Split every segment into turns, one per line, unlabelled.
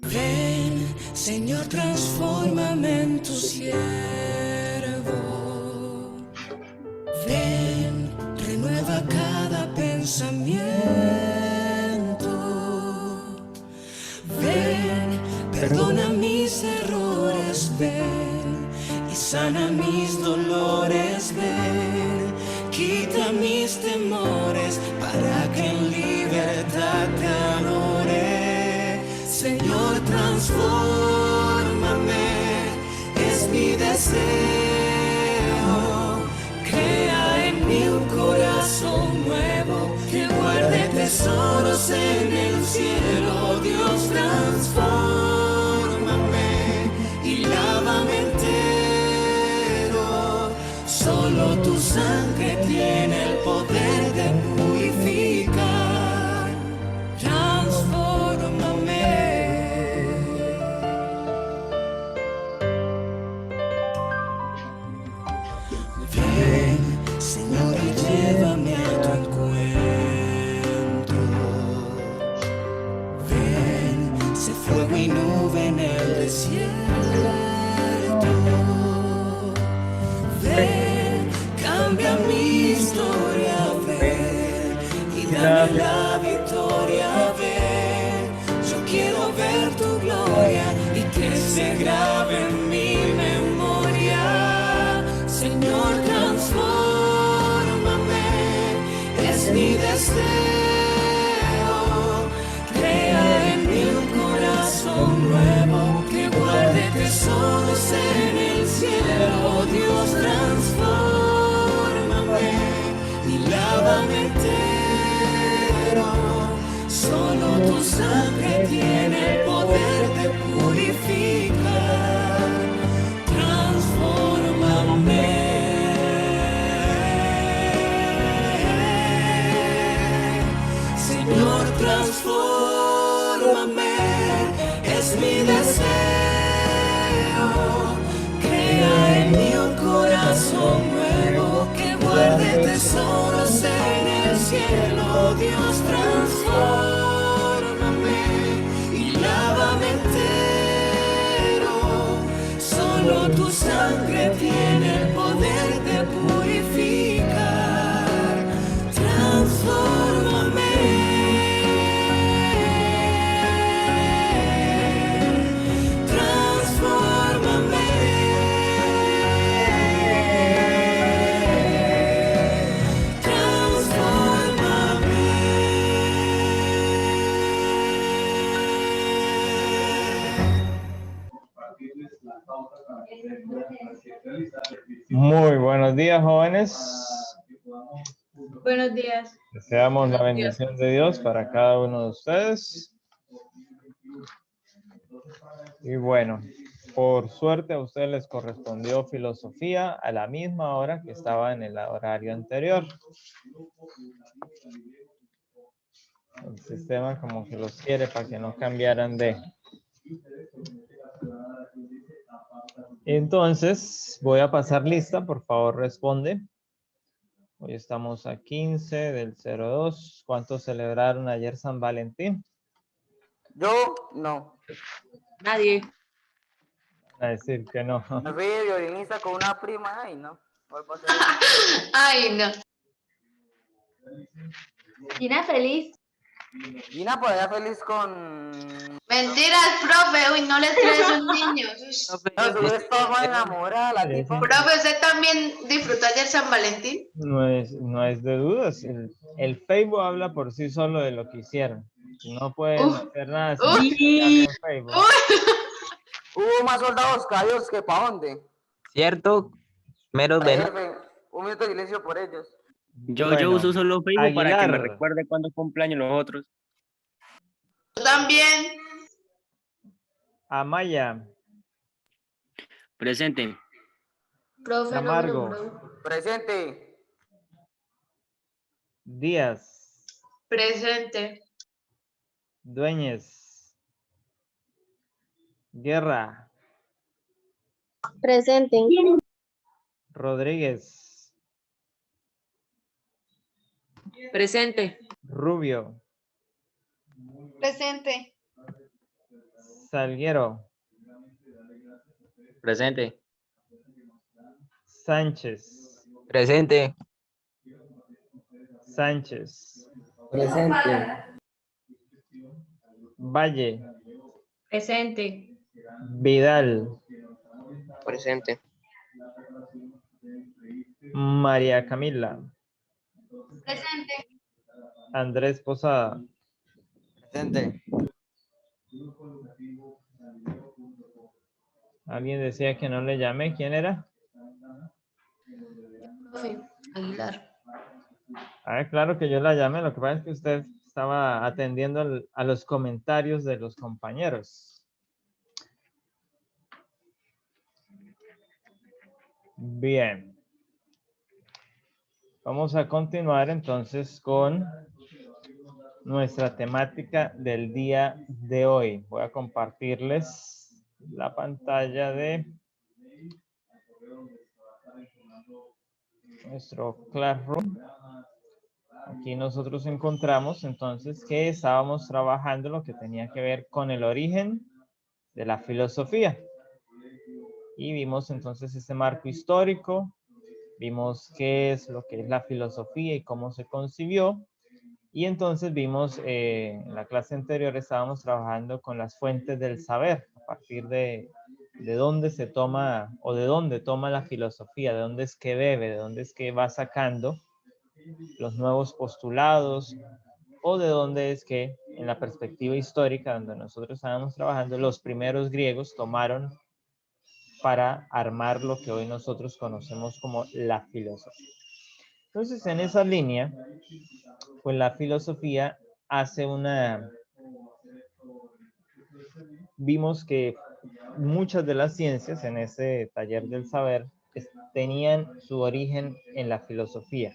Ven, Señor, transfórmame en tu siervo. Ven, renueva cada pensamiento. Ven, perdona mis errores. Ven y sana mis dolores. Ven, quita mis temores para que en libertad te adore. Señor, transfórmame, es mi deseo. Crea en mí un corazón nuevo que guarde tesoros en el cielo. Dios, transfórmame y lávame entero. Solo tu sangre tiene el poder de purificar. Transfórmame. Ven, Señor, y llévame a tu encuentro. Ven, sé fuego y nube en el desierto. Ven, cambia mi historia. Ven y dame la victoria. Ven, yo quiero ver tu gloria y que se grabe en mi memoria. Señor, transfórmame, es mi deseo. Crea en mí un corazón nuevo que guarde tesoros en el cielo. Dios, transfórmame y lávame entero. Solo tu sangre tiene el poder de purificar. Transfórmame. Señor, transfórmame, es mi deseo. Crea en mí un corazón nuevo que guarde tesoros en el cielo. Dios, transfórmame y lávame entero. Solo tu sangre tiene el poder de purificar. Transfórmame. Transfórmame. Transfórmame.
Muy buenos días, jóvenes.
Buenos días.
Deseamos la bendición de Dios para cada uno de ustedes. Y bueno, por suerte a ustedes les correspondió filosofía a la misma hora que estaba en el horario anterior. El sistema como que los quiere para que no cambiaran de... Entonces, voy a pasar lista, por favor responde. Hoy estamos a 15 del 02. ¿Cuántos celebraron ayer San Valentín?
Yo no.
Nadie.
A decir que no.
Me fui de violinista con una prima. Ay, no. Vuelvo a hacer eso.
Ay, no. Gina feliz.
Gina por allá feliz con...
Mentiras, profe. Uy, no les crees a un niño.
No, tú estás enamorada, la
Sí,
tipa.
sí.
Profe, ¿usted también disfrutó ayer San Valentín?
No es de dudas. El Facebook habla por sí solo de lo que hicieron. No pueden hacer nada sin publicarlo en Facebook.
Hubo más soldados caídos que pa' dónde.
¿Cierto? Menos ven.
Un minuto de silencio por ellos.
Yo
Bueno,
uso solo Facebook para que me
Aguilar.
recuerde cuándo cumpleaños los otros.
Yo también.
Amaya.
Presente.
Profe,
Camargo.
Presente.
Díaz.
Presente.
Dueñez. Guerra.
Presente.
Rodríguez.
Presente.
Rubio.
Presente.
Salguero.
Presente.
Sánchez.
Presente.
Sánchez.
Presente.
Valle.
Presente.
Vidal.
Presente.
María Camila.
Presente.
Andrés Posada.
Presente.
Alguien decía que no le llamé. ¿Quién era?
Profe Aguilar.
Claro que yo la llamé. Lo que pasa es que usted estaba atendiendo a los comentarios de los compañeros. Bien. Vamos a continuar entonces con nuestra temática del día de hoy. Voy a compartirles la pantalla de nuestro Classroom. Aquí nosotros encontramos entonces que estábamos trabajando lo que tenía que ver con el origen de la filosofía. Y vimos entonces este marco histórico, vimos qué es lo que es la filosofía y cómo se concibió. Y entonces vimos, en la clase anterior estábamos trabajando con las fuentes del saber, a partir de dónde se toma o de dónde toma la filosofía, de dónde es que bebe, de dónde es que va sacando los nuevos postulados, o de dónde es que en la perspectiva histórica donde nosotros estábamos trabajando, los primeros griegos tomaron para armar lo que hoy nosotros conocemos como la filosofía. Entonces, en esa línea, pues la filosofía hace vimos que muchas de las ciencias en ese taller del saber tenían su origen en la filosofía.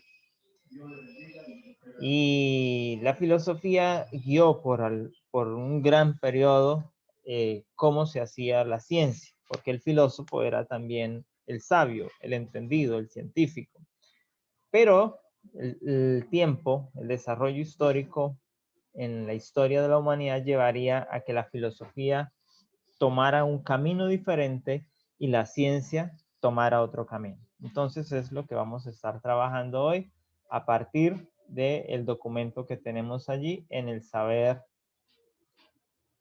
Y la filosofía guió por un gran periodo cómo se hacía la ciencia, porque el filósofo era también el sabio, el entendido, el científico. Pero el tiempo, el desarrollo histórico en la historia de la humanidad llevaría a que la filosofía tomara un camino diferente y la ciencia tomara otro camino. Entonces es lo que vamos a estar trabajando hoy a partir del documento que tenemos allí en el saber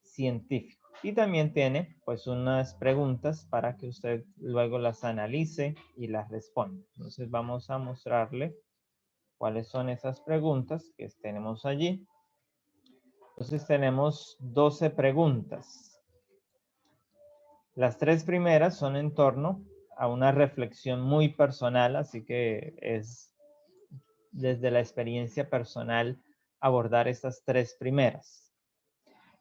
científico. Y también tiene pues unas preguntas para que usted luego las analice y las responda. Entonces vamos a mostrarle cuáles son esas preguntas que tenemos allí. Entonces tenemos 12 preguntas. Las 3 primeras son en torno a una reflexión muy personal, así que es desde la experiencia personal abordar estas 3 primeras.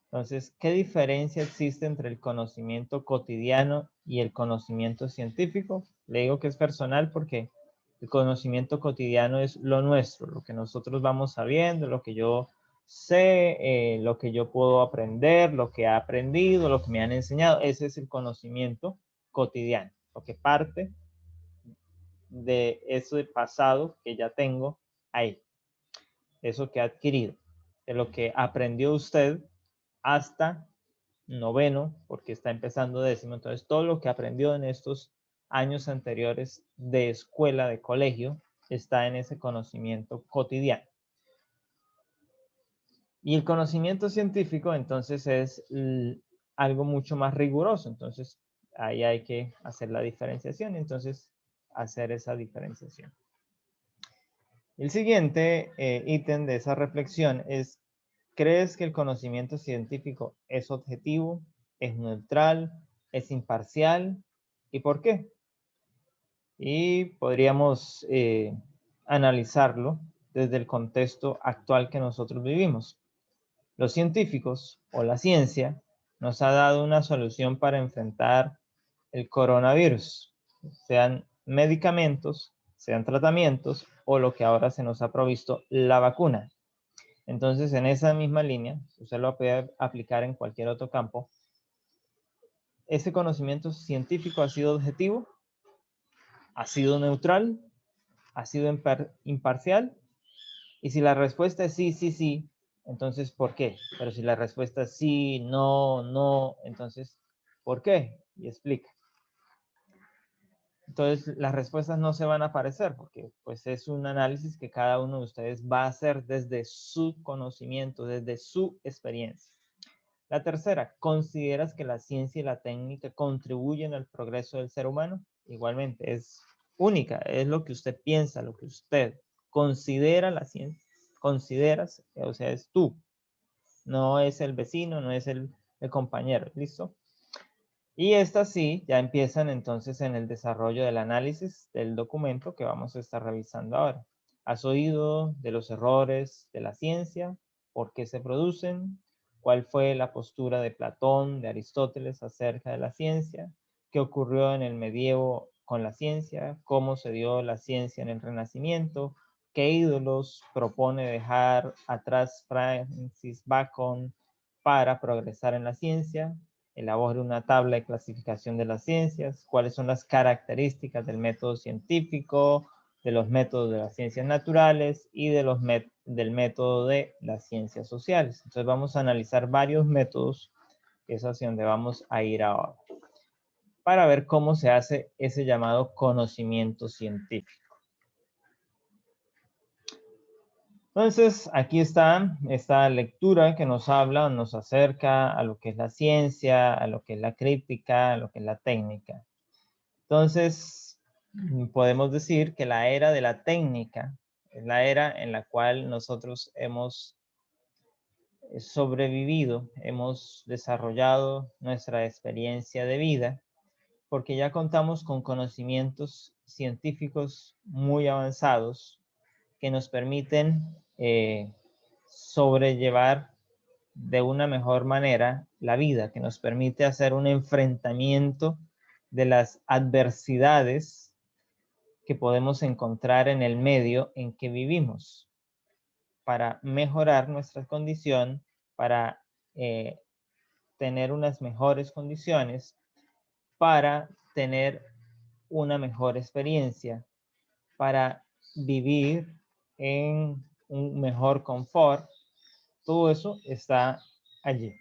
Entonces, ¿qué diferencia existe entre el conocimiento cotidiano y el conocimiento científico? Le digo que es personal porque el conocimiento cotidiano es lo nuestro, lo que nosotros vamos sabiendo, lo que yo sé, lo que yo puedo aprender, lo que he aprendido, lo que me han enseñado. Ese es el conocimiento cotidiano, lo que parte de eso de pasado que ya tengo ahí, eso que ha adquirido, de lo que aprendió usted hasta noveno, porque está empezando décimo. Entonces, todo lo que aprendió en estos años anteriores de escuela, de colegio, está en ese conocimiento cotidiano. Y el conocimiento científico, entonces, es algo mucho más riguroso. Entonces, ahí hay que hacer la diferenciación. Entonces, hacer esa diferenciación. El siguiente ítem de esa reflexión es: ¿crees que el conocimiento científico es objetivo, es neutral, es imparcial? ¿Y por qué? Y podríamos analizarlo desde el contexto actual que nosotros vivimos. Los científicos o la ciencia nos ha dado una solución para enfrentar el coronavirus, sean medicamentos, sean tratamientos o lo que ahora se nos ha provisto, la vacuna. Entonces, en esa misma línea, usted lo puede aplicar en cualquier otro campo. ¿Ese conocimiento científico ha sido objetivo? ¿Ha sido neutral? ¿Ha sido imparcial? Y si la respuesta es sí, sí, sí, entonces ¿por qué? Pero si la respuesta es sí, no, no, entonces ¿por qué? Y explica. Entonces las respuestas no se van a aparecer porque pues es un análisis que cada uno de ustedes va a hacer desde su conocimiento, desde su experiencia. La tercera, ¿consideras que la ciencia y la técnica contribuyen al progreso del ser humano? Igualmente, es única, es lo que usted piensa, lo que usted considera la ciencia, consideras, o sea, es tú, no es el vecino, no es el compañero, ¿listo? Y estas sí, ya empiezan entonces en el desarrollo del análisis del documento que vamos a estar revisando ahora. ¿Has oído de los errores de la ciencia? ¿Por qué se producen? ¿Cuál fue la postura de Platón, de Aristóteles acerca de la ciencia? ¿Qué ocurrió en el medievo con la ciencia? ¿Cómo se dio la ciencia en el Renacimiento? ¿Qué ídolos propone dejar atrás Francis Bacon para progresar en la ciencia? Elabore una tabla de clasificación de las ciencias, cuáles son las características del método científico, de los métodos de las ciencias naturales y de del método de las ciencias sociales. Entonces vamos a analizar varios métodos, que es hacia donde vamos a ir ahora, para ver cómo se hace ese llamado conocimiento científico. Entonces, aquí está esta lectura que nos habla, nos acerca a lo que es la ciencia, a lo que es la crítica, a lo que es la técnica. Entonces, podemos decir que la era de la técnica es la era en la cual nosotros hemos sobrevivido, hemos desarrollado nuestra experiencia de vida, porque ya contamos con conocimientos científicos muy avanzados que nos permiten sobrellevar de una mejor manera la vida, que nos permite hacer un enfrentamiento de las adversidades que podemos encontrar en el medio en que vivimos para mejorar nuestra condición, para tener unas mejores condiciones, para tener una mejor experiencia, para vivir en un mejor confort. Todo eso está allí.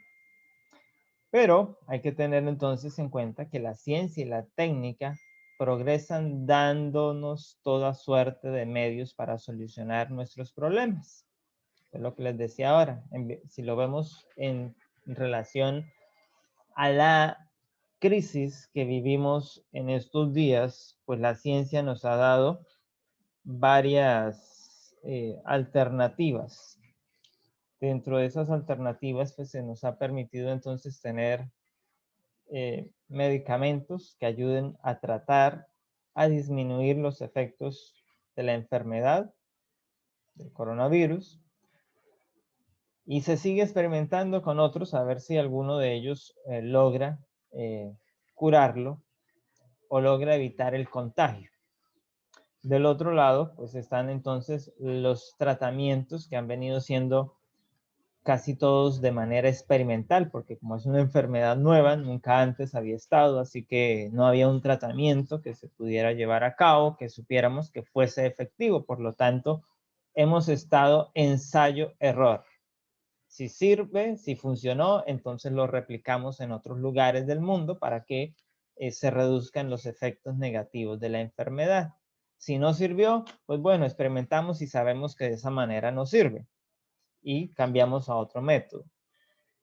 Pero hay que tener entonces en cuenta que la ciencia y la técnica progresan dándonos toda suerte de medios para solucionar nuestros problemas. Es lo que les decía ahora. Si lo vemos en relación a la crisis que vivimos en estos días, pues la ciencia nos ha dado varias alternativas. Dentro de esas alternativas, pues se nos ha permitido entonces tener medicamentos que ayuden a tratar, a disminuir los efectos de la enfermedad del coronavirus. Y se sigue experimentando con otros a ver si alguno de ellos logra curarlo o logra evitar el contagio. Del otro lado, pues están entonces los tratamientos que han venido siendo casi todos de manera experimental, porque como es una enfermedad nueva, nunca antes había estado, así que no había un tratamiento que se pudiera llevar a cabo, que supiéramos que fuese efectivo. Por lo tanto, hemos estado ensayo-error. Si sirve, si funcionó, entonces lo replicamos en otros lugares del mundo para que se reduzcan los efectos negativos de la enfermedad. Si no sirvió, pues bueno, experimentamos y sabemos que de esa manera no sirve y cambiamos a otro método.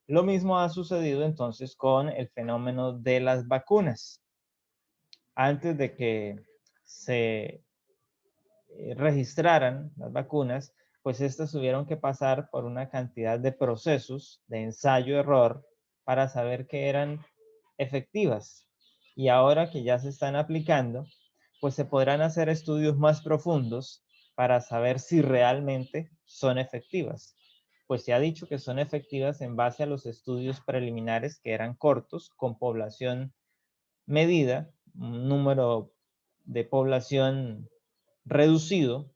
Lo mismo ha sucedido entonces con el fenómeno de las vacunas. Antes de que se registraran las vacunas, pues estas tuvieron que pasar por una cantidad de procesos de ensayo-error para saber que eran efectivas. Y ahora que ya se están aplicando, pues se podrán hacer estudios más profundos para saber si realmente son efectivas. Pues se ha dicho que son efectivas en base a los estudios preliminares que eran cortos, con población medida, un número de población reducido,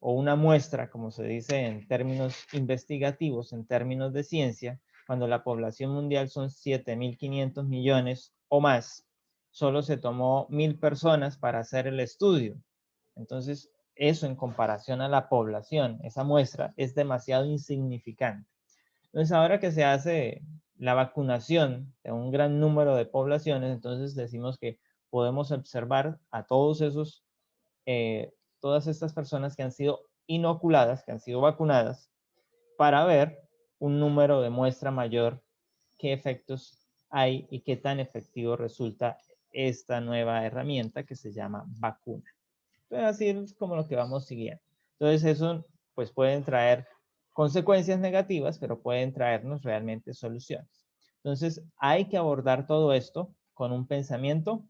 o una muestra, como se dice en términos investigativos, en términos de ciencia, cuando la población mundial son 7.500 millones o más, solo se tomó 1.000 personas para hacer el estudio. Entonces, eso en comparación a la población, esa muestra es demasiado insignificante. Entonces, ahora que se hace la vacunación de un gran número de poblaciones, entonces decimos que podemos observar a todos esos, todas estas personas que han sido inoculadas, que han sido vacunadas, para ver un número de muestra mayor, qué efectos hay y qué tan efectivo resulta esta nueva herramienta que se llama vacuna. Entonces, así es como lo que vamos siguiendo. Entonces, eso pues pueden traer consecuencias negativas, pero pueden traernos realmente soluciones. Entonces, hay que abordar todo esto con un pensamiento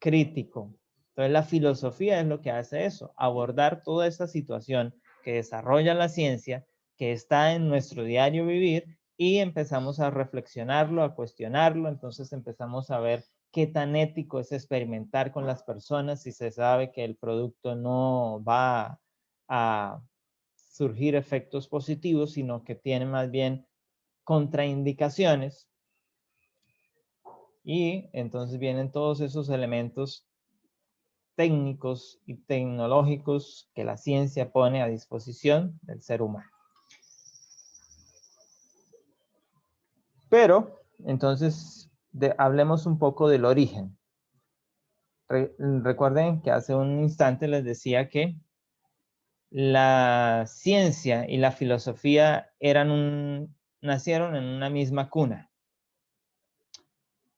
crítico. Entonces, la filosofía es lo que hace eso, abordar toda esta situación que desarrolla la ciencia, que está en nuestro diario vivir, y empezamos a reflexionarlo, a cuestionarlo. Entonces empezamos a ver qué tan ético es experimentar con las personas si se sabe que el producto no va a surgir efectos positivos, sino que tiene más bien contraindicaciones. Y entonces vienen todos esos elementos técnicos y tecnológicos que la ciencia pone a disposición del ser humano. Pero, entonces, hablemos un poco del origen. Recuerden que hace un instante les decía que la ciencia y la filosofía nacieron en una misma cuna.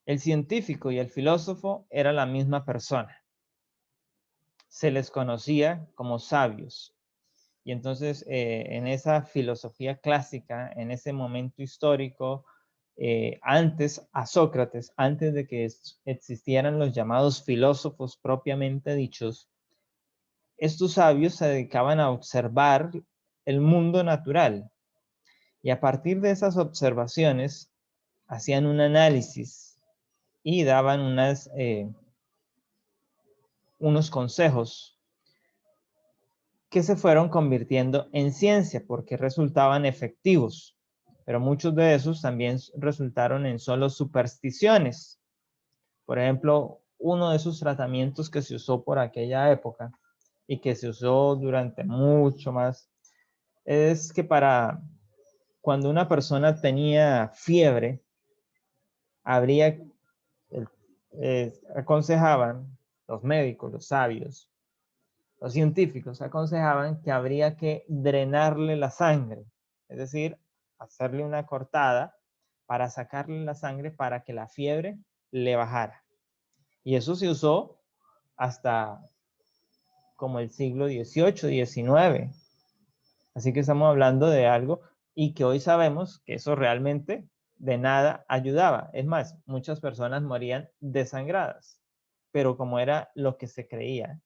El científico y el filósofo eran la misma persona. Se les conocía como sabios. Y entonces, en esa filosofía clásica, en ese momento histórico, antes a Sócrates, antes de que existieran los llamados filósofos propiamente dichos, estos sabios se dedicaban a observar el mundo natural. Y a partir de esas observaciones, hacían un análisis y daban unos consejos que se fueron convirtiendo en ciencia porque resultaban efectivos. Pero muchos de esos también resultaron en solo supersticiones. Por ejemplo, uno de esos tratamientos que se usó por aquella época y que se usó durante mucho más, es que para cuando una persona tenía fiebre, aconsejaban los médicos, los sabios, los científicos aconsejaban que habría que drenarle la sangre, es decir, hacerle una cortada para sacarle la sangre para que la fiebre le bajara. Y eso se usó hasta como el siglo XVIII, XIX. Así que estamos hablando de algo y que hoy sabemos que eso realmente de nada ayudaba. Es más, muchas personas morían desangradas, pero como era lo que se creía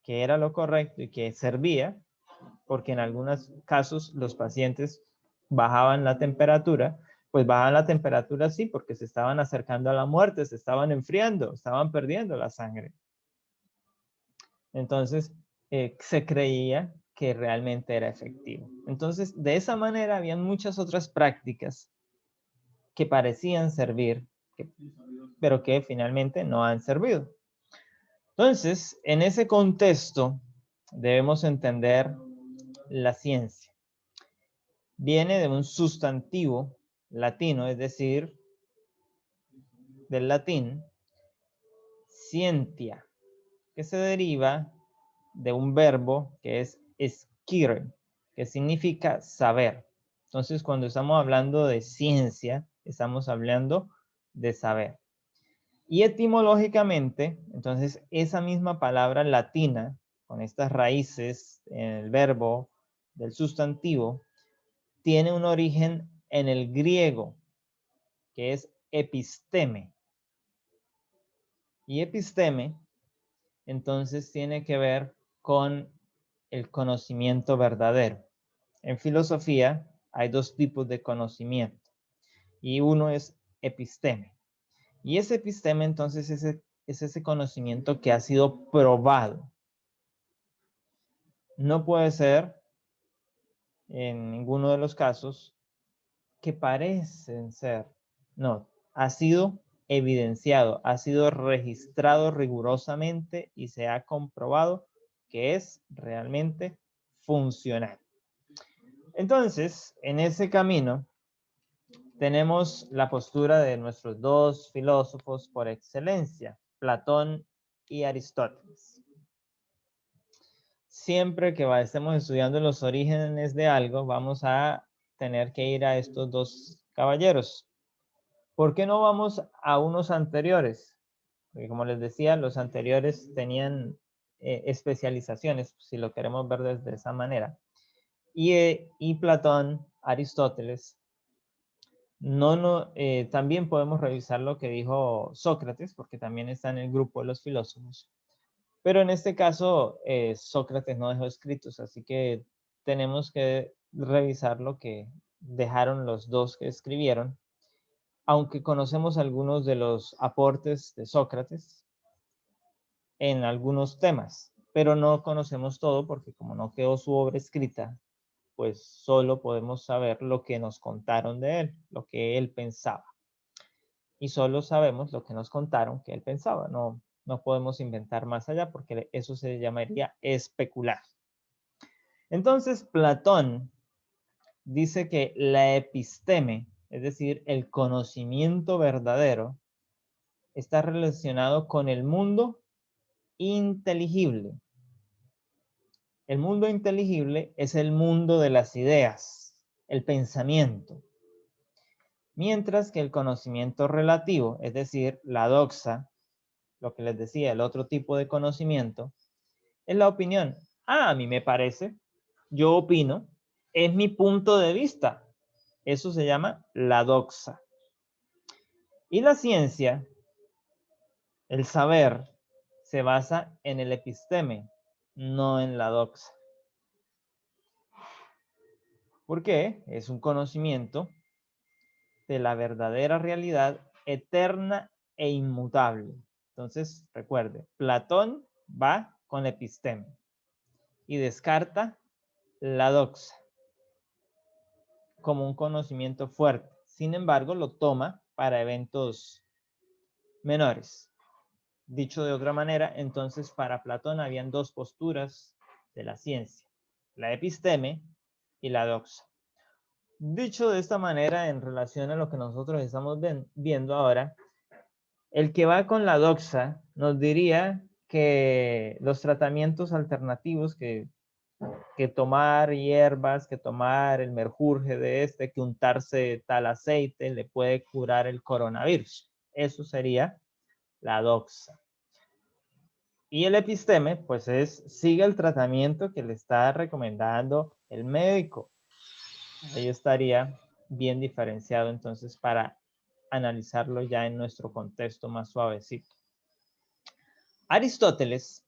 que era lo correcto y que servía, porque en algunos casos los pacientes bajaban la temperatura, pues bajaban la temperatura sí, porque se estaban acercando a la muerte, se estaban enfriando, estaban perdiendo la sangre. Entonces, se creía que realmente era efectivo. Entonces, de esa manera habían muchas otras prácticas que parecían servir, pero que finalmente no han servido. Entonces, en ese contexto, debemos entender la ciencia. Viene de un sustantivo latino, es decir, del latín, scientia, que se deriva de un verbo que es scire, que significa saber. Entonces, cuando estamos hablando de ciencia, estamos hablando de saber. Y etimológicamente, entonces, esa misma palabra latina, con estas raíces en el verbo del sustantivo, tiene un origen en el griego, que es episteme. Y episteme, entonces, tiene que ver con el conocimiento verdadero. En filosofía hay dos tipos de conocimiento, y uno es episteme. Y ese episteme, entonces, es ese conocimiento que ha sido probado. no puede ser, en ninguno de los casos, que parecen ser. No, ha sido evidenciado, ha sido registrado rigurosamente y se ha comprobado que es realmente funcional. Entonces, en ese camino, tenemos la postura de nuestros dos filósofos por excelencia, Platón y Aristóteles. Siempre que estemos estudiando los orígenes de algo, vamos a tener que ir a estos dos caballeros. ¿Por qué no vamos a unos anteriores? Porque como les decía, los anteriores tenían especializaciones, si lo queremos ver desde esa manera. Y Platón, Aristóteles, también podemos revisar lo que dijo Sócrates, porque también está en el grupo de los filósofos. Pero en este caso, Sócrates no dejó escritos, así que tenemos que revisar lo que dejaron los dos que escribieron. Aunque conocemos algunos de los aportes de Sócrates en algunos temas, pero no conocemos todo porque como no quedó su obra escrita, pues solo podemos saber lo que nos contaron de él, lo que él pensaba. Y solo sabemos lo que nos contaron que él pensaba. No podemos inventar más allá porque eso se llamaría especular. Entonces, Platón dice que la episteme, es decir, el conocimiento verdadero, está relacionado con el mundo inteligible. El mundo inteligible es el mundo de las ideas, el pensamiento. Mientras que el conocimiento relativo, es decir, la doxa, lo que les decía, el otro tipo de conocimiento, es la opinión. A mí me parece, yo opino, es mi punto de vista. Eso se llama la doxa. Y la ciencia, el saber, se basa en el episteme, no en la doxa. ¿Por qué? Es un conocimiento de la verdadera realidad eterna e inmutable. Entonces, recuerde, Platón va con episteme y descarta la doxa como un conocimiento fuerte. Sin embargo, lo toma para eventos menores. Dicho de otra manera, entonces para Platón habían dos posturas de la ciencia, la episteme y la doxa. Dicho de esta manera, en relación a lo que nosotros estamos viendo ahora, el que va con la doxa nos diría que los tratamientos alternativos, que tomar hierbas, que tomar el merjurje de que untarse tal aceite le puede curar el coronavirus. Eso sería la doxa. Y el episteme, pues sigue el tratamiento que le está recomendando el médico. Ahí estaría bien diferenciado entonces para analizarlo ya en nuestro contexto más suavecito. Aristóteles,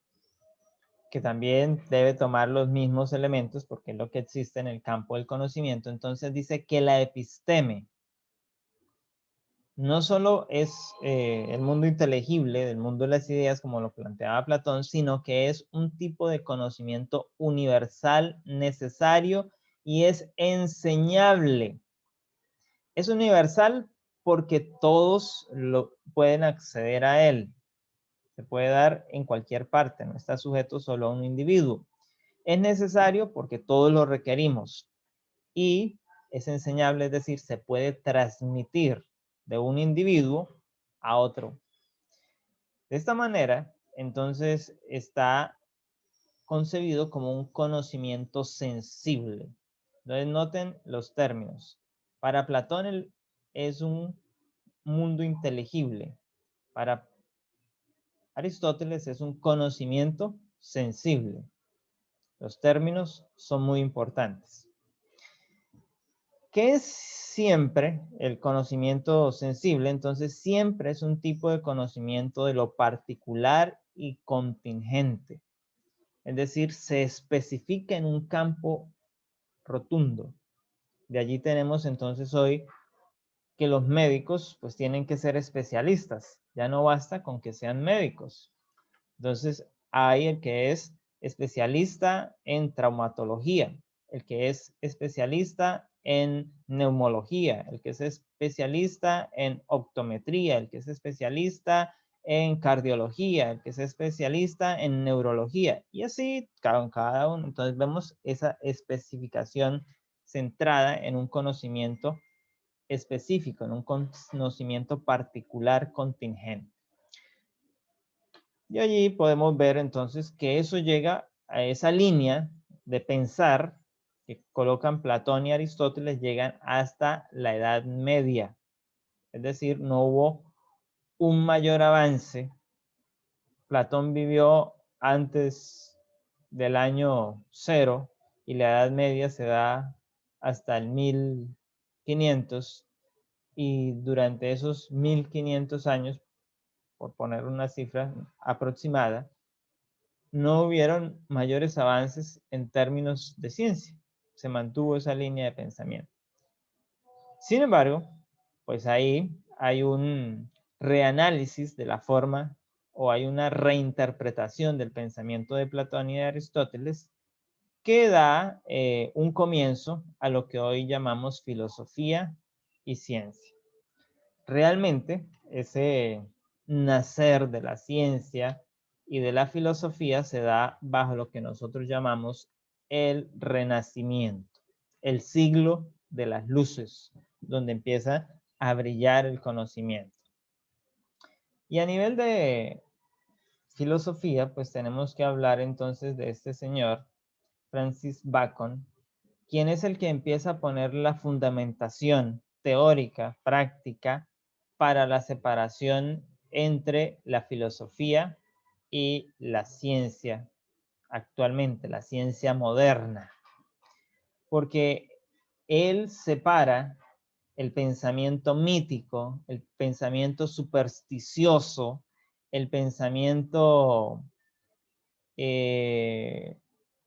que también debe tomar los mismos elementos porque es lo que existe en el campo del conocimiento, entonces dice que la episteme no solo es el mundo inteligible, del mundo de las ideas, como lo planteaba Platón, sino que es un tipo de conocimiento universal, necesario y es enseñable. Es universal porque todos pueden acceder a él. Se puede dar en cualquier parte, no está sujeto solo a un individuo. Es necesario porque todos lo requerimos. Y es enseñable, es decir, se puede transmitir de un individuo a otro. De esta manera, entonces, está concebido como un conocimiento sensible. Entonces, noten los términos. Para Platón es un mundo inteligible. Para Aristóteles es un conocimiento sensible. Los términos son muy importantes. ¿Qué es siempre el conocimiento sensible? Entonces, siempre es un tipo de conocimiento de lo particular y contingente. Es decir, se especifica en un campo rotundo. De allí tenemos entonces hoy que los médicos pues tienen que ser especialistas. Ya no basta con que sean médicos. Entonces, hay el que es especialista en traumatología, el que es especialista en neumología, el que es especialista en optometría, el que es especialista en cardiología, el que es especialista en neurología, y así cada uno. Entonces vemos esa especificación centrada en un conocimiento específico, en un conocimiento particular contingente. Y allí podemos ver entonces que eso llega a esa línea de pensar que colocan Platón y Aristóteles, llegan hasta la Edad Media. Es decir, no hubo un mayor avance. Platón vivió antes del año 0 y la Edad Media se da hasta el 1500, y durante esos 1500 años, por poner una cifra aproximada, no hubieron mayores avances en términos de ciencia. Se mantuvo esa línea de pensamiento. Sin embargo, pues ahí hay un reanálisis de la forma, o hay una reinterpretación del pensamiento de Platón y de Aristóteles que da un comienzo a lo que hoy llamamos filosofía y ciencia. Realmente, ese nacer de la ciencia y de la filosofía se da bajo lo que nosotros llamamos el Renacimiento, el siglo de las luces, donde empieza a brillar el conocimiento. Y a nivel de filosofía, pues tenemos que hablar entonces de este señor, Francis Bacon, quien es el que empieza a poner la fundamentación teórica, práctica, para la separación entre la filosofía y la ciencia, actualmente, la ciencia moderna. Porque él separa el pensamiento mítico, el pensamiento supersticioso, el pensamiento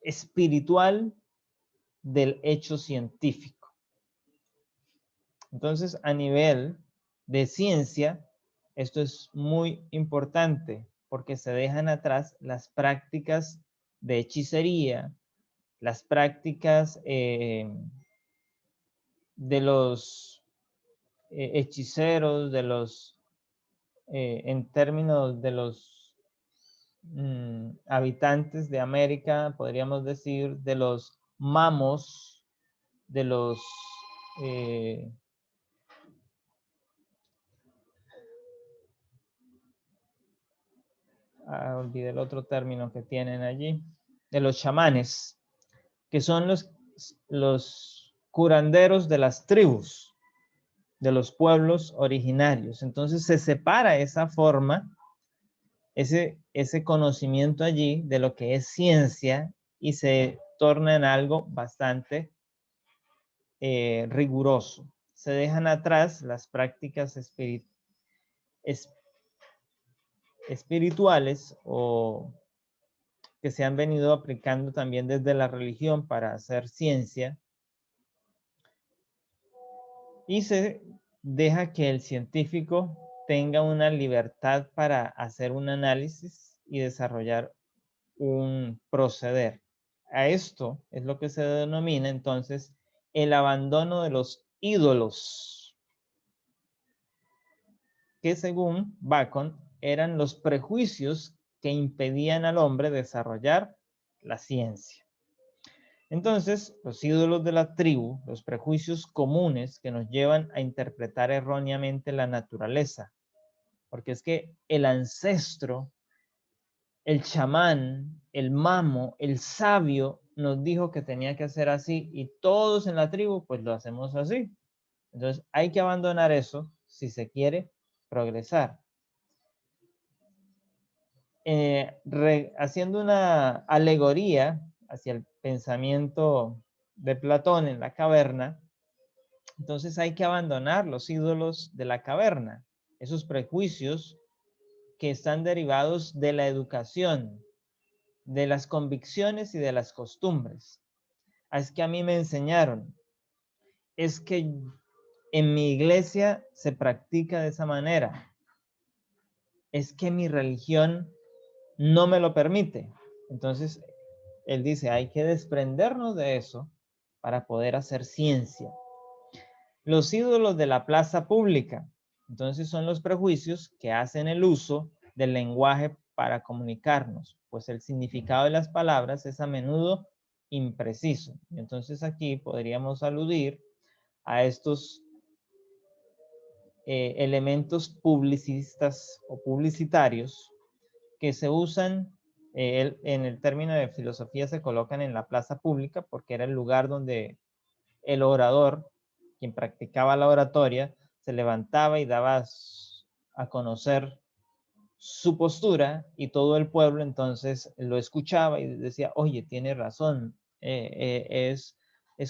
espiritual del hecho científico. Entonces, a nivel de ciencia, esto es muy importante porque se dejan atrás las prácticas de hechicería, las prácticas de los hechiceros, de los, en términos de los habitantes de América, podríamos decir, de los mamos, de los olvidé el otro término que tienen allí, de los chamanes, que son los curanderos de las tribus, de los pueblos originarios. Entonces se separa esa forma, ese conocimiento allí de lo que es ciencia, y se torna en algo bastante riguroso. Se dejan atrás las prácticas espirituales, o que se han venido aplicando también desde la religión para hacer ciencia, y se deja que el científico tenga una libertad para hacer un análisis y desarrollar un proceder. A esto es lo que se denomina entonces el abandono de los ídolos, que según Bacon eran los prejuicios que impedían al hombre desarrollar la ciencia. Entonces, los ídolos de la tribu, los prejuicios comunes que nos llevan a interpretar erróneamente la naturaleza, porque es que el ancestro, el chamán, el mamo, el sabio nos dijo que tenía que hacer así, y todos en la tribu pues lo hacemos así. Entonces hay que abandonar eso si se quiere progresar. Haciendo una alegoría hacia el pensamiento de Platón en la caverna, entonces hay que abandonar los ídolos de la caverna, esos prejuicios que están derivados de la educación, de las convicciones y de las costumbres. Es que a mí me enseñaron, es que en mi iglesia se practica de esa manera, es que mi religión no me lo permite. Entonces, él dice, hay que desprendernos de eso para poder hacer ciencia. Los ídolos de la plaza pública. Entonces son los prejuicios que hacen el uso del lenguaje para comunicarnos, pues el significado de las palabras es a menudo impreciso. Entonces aquí podríamos aludir a estos elementos publicistas o publicitarios que se usan, en el término de filosofía se colocan en la plaza pública porque era el lugar donde el orador, quien practicaba la oratoria, se levantaba y daba a conocer su postura y todo el pueblo entonces lo escuchaba y decía, oye, tiene razón, es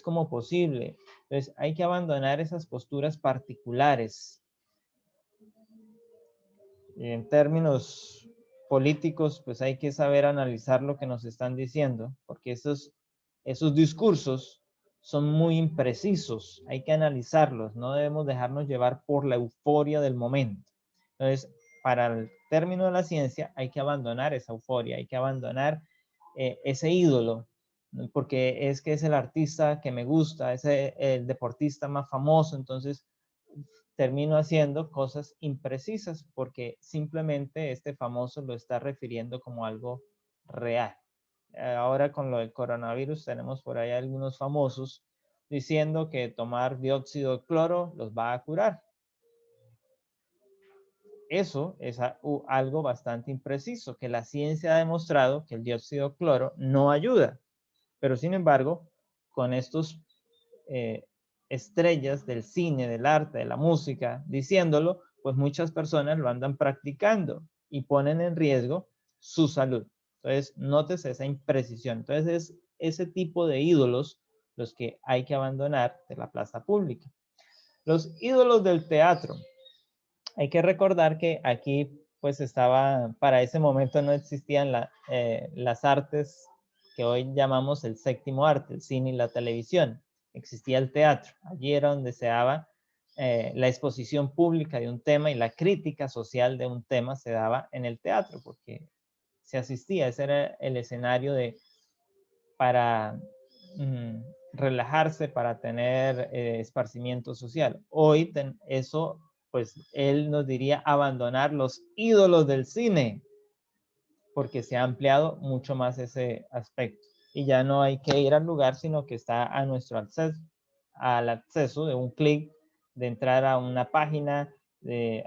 como posible. Entonces hay que abandonar esas posturas particulares. En términos políticos, pues hay que saber analizar lo que nos están diciendo, porque esos discursos son muy imprecisos, hay que analizarlos, no debemos dejarnos llevar por la euforia del momento. Entonces, para el término de la ciencia hay que abandonar esa euforia, hay que abandonar ese ídolo, porque es que es el artista que me gusta, es el deportista más famoso, entonces termino haciendo cosas imprecisas porque simplemente este famoso lo está refiriendo como algo real. Ahora con lo del coronavirus tenemos por ahí algunos famosos diciendo que tomar dióxido de cloro los va a curar. Eso es algo bastante impreciso, que la ciencia ha demostrado que el dióxido de cloro no ayuda. Pero sin embargo, con estos estrellas del cine, del arte, de la música, diciéndolo, pues muchas personas lo andan practicando y ponen en riesgo su salud. Entonces, nótese esa imprecisión. Entonces, es ese tipo de ídolos los que hay que abandonar de la plaza pública. Los ídolos del teatro. Hay que recordar que aquí, pues estaba, para ese momento no existían las artes que hoy llamamos el séptimo arte, el cine y la televisión. Existía el teatro. Allí era donde se daba la exposición pública de un tema y la crítica social de un tema se daba en el teatro, porque se asistía, ese era el escenario para relajarse, para tener esparcimiento social. Hoy eso, pues él nos diría abandonar los ídolos del cine, porque se ha ampliado mucho más ese aspecto. Y ya no hay que ir al lugar, sino que está a nuestro acceso, al acceso de un clic, de entrar a una página,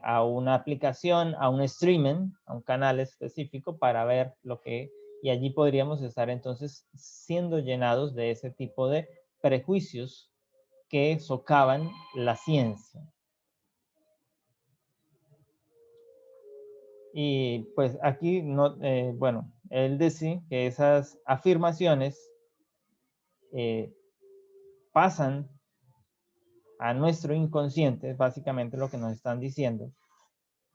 a una aplicación, a un streaming, a un canal específico para ver lo que... Y allí podríamos estar entonces siendo llenados de ese tipo de prejuicios que socavan la ciencia. Y pues aquí, no, bueno, él dice que esas afirmaciones pasan a nuestro inconsciente, es básicamente lo que nos están diciendo,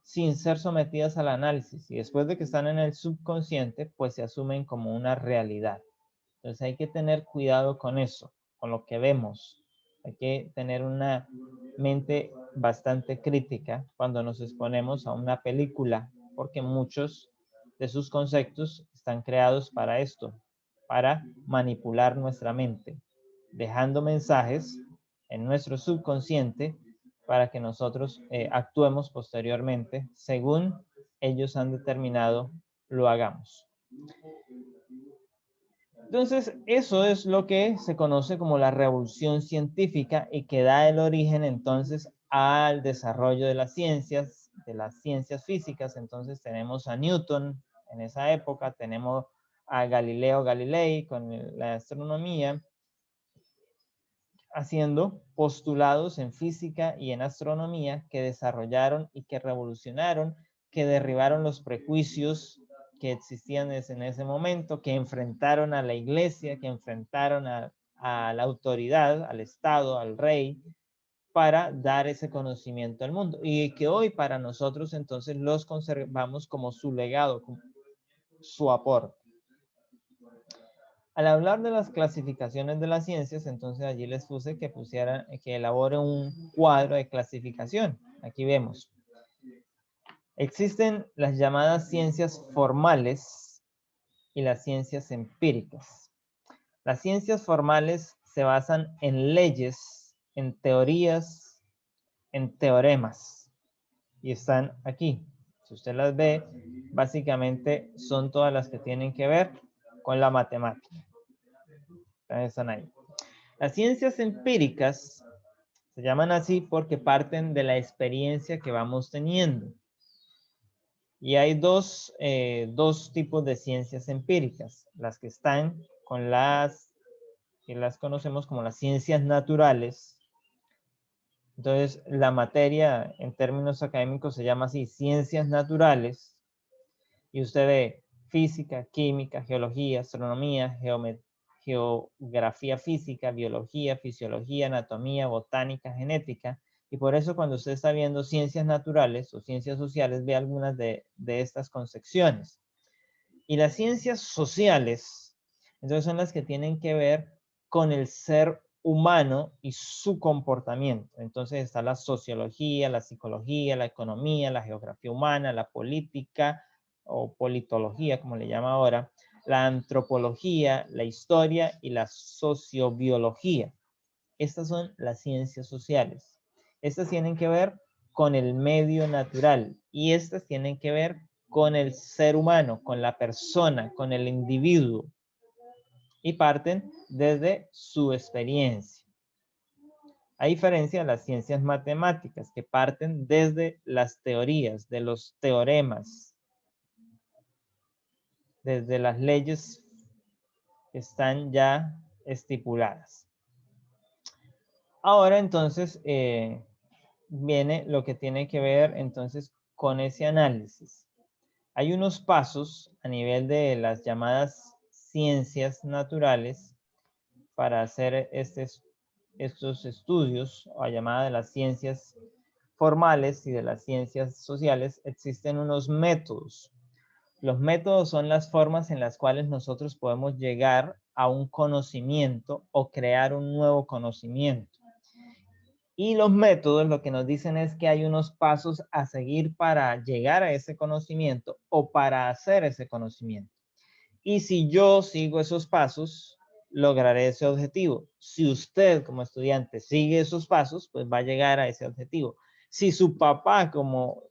sin ser sometidas al análisis. Y después de que están en el subconsciente, pues se asumen como una realidad. Entonces hay que tener cuidado con eso, con lo que vemos. Hay que tener una mente bastante crítica cuando nos exponemos a una película, porque muchos de sus conceptos están creados para esto, para manipular nuestra mente, dejando mensajes en nuestro subconsciente para que nosotros actuemos posteriormente según ellos han determinado lo hagamos. Entonces, eso es lo que se conoce como la revolución científica y que da el origen entonces al desarrollo de las ciencias físicas. Entonces tenemos a Newton en esa época, tenemos a Galileo Galilei con la astronomía, haciendo postulados en física y en astronomía que desarrollaron y que revolucionaron, que derribaron los prejuicios que existían en ese momento, que enfrentaron a la iglesia, que enfrentaron a la autoridad, al Estado, al rey, para dar ese conocimiento al mundo. Y que hoy para nosotros entonces los conservamos como su legado, como su aporte. Al hablar de las clasificaciones de las ciencias, entonces allí les puse que elabore un cuadro de clasificación. Aquí vemos. Existen las llamadas ciencias formales y las ciencias empíricas. Las ciencias formales se basan en leyes, en teorías, en teoremas. Y están aquí. Si usted las ve, básicamente son todas las que tienen que ver con la matemática. Están ahí. Las ciencias empíricas se llaman así porque parten de la experiencia que vamos teniendo. Y hay dos tipos de ciencias empíricas. Las que están con que las conocemos como las ciencias naturales. Entonces, la materia en términos académicos se llama así, ciencias naturales. Y usted ve física, química, geología, astronomía, geografía física, biología, fisiología, anatomía, botánica, genética. Y por eso cuando usted está viendo ciencias naturales o ciencias sociales, ve algunas de estas concepciones. Y las ciencias sociales, entonces son las que tienen que ver con el ser humano y su comportamiento. Entonces está la sociología, la psicología, la economía, la geografía humana, la política o politología, como le llama ahora, la antropología, la historia y la sociobiología. Estas son las ciencias sociales. Estas tienen que ver con el medio natural y estas tienen que ver con el ser humano, con la persona, con el individuo. Y parten desde su experiencia. A diferencia de las ciencias matemáticas, que parten desde las teorías, de los teoremas, desde las leyes que están ya estipuladas. Ahora entonces viene lo que tiene que ver entonces con ese análisis. Hay unos pasos a nivel de las llamadas ciencias naturales para hacer estos estudios, o llamada de las ciencias formales y de las ciencias sociales. Existen unos métodos. Los métodos son las formas en las cuales nosotros podemos llegar a un conocimiento o crear un nuevo conocimiento. Y los métodos lo que nos dicen es que hay unos pasos a seguir para llegar a ese conocimiento o para hacer ese conocimiento. Y si yo sigo esos pasos, lograré ese objetivo. Si usted como estudiante sigue esos pasos, pues va a llegar a ese objetivo. Si su papá como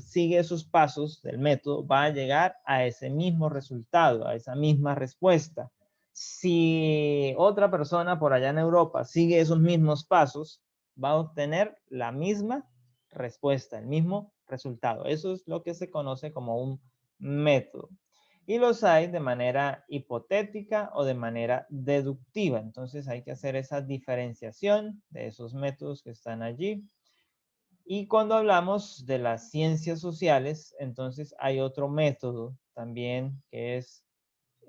sigue esos pasos del método, va a llegar a ese mismo resultado, a esa misma respuesta. Si otra persona por allá en Europa sigue esos mismos pasos, va a obtener la misma respuesta, el mismo resultado. Eso es lo que se conoce como un método. Y los hay de manera hipotética o de manera deductiva. Entonces hay que hacer esa diferenciación de esos métodos que están allí. Y cuando hablamos de las ciencias sociales, entonces hay otro método también que es,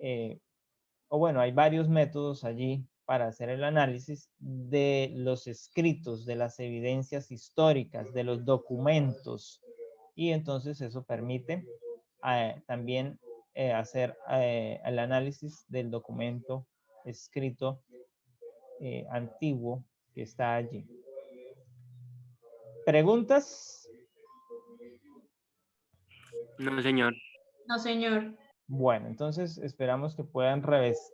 hay varios métodos allí para hacer el análisis de los escritos, de las evidencias históricas, de los documentos. Y entonces eso permite también hacer el análisis del documento escrito antiguo que está allí. ¿Preguntas?
No, señor.
No, señor.
Bueno, entonces esperamos que puedan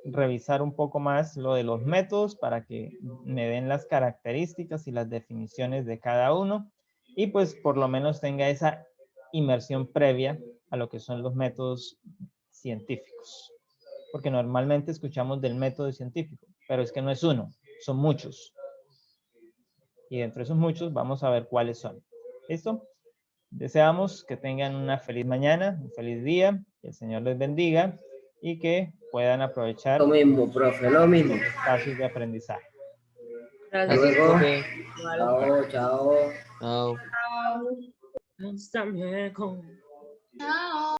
revisar un poco más lo de los métodos para que me den las características y las definiciones de cada uno y pues por lo menos tenga esa inmersión previa a lo que son los métodos científicos. Porque normalmente escuchamos del método científico, pero es que no es uno, son muchos. Y dentro de esos muchos vamos a ver cuáles son. ¿Listo? Deseamos que tengan una feliz mañana, un feliz día, que el Señor les bendiga y que puedan aprovechar
Lo mismo, profe, lo mismo.
los espacios de aprendizaje.
Hasta
Gracias.
luego.
profe.
Chao, chao.
Chao.
Hasta luego.
Chao.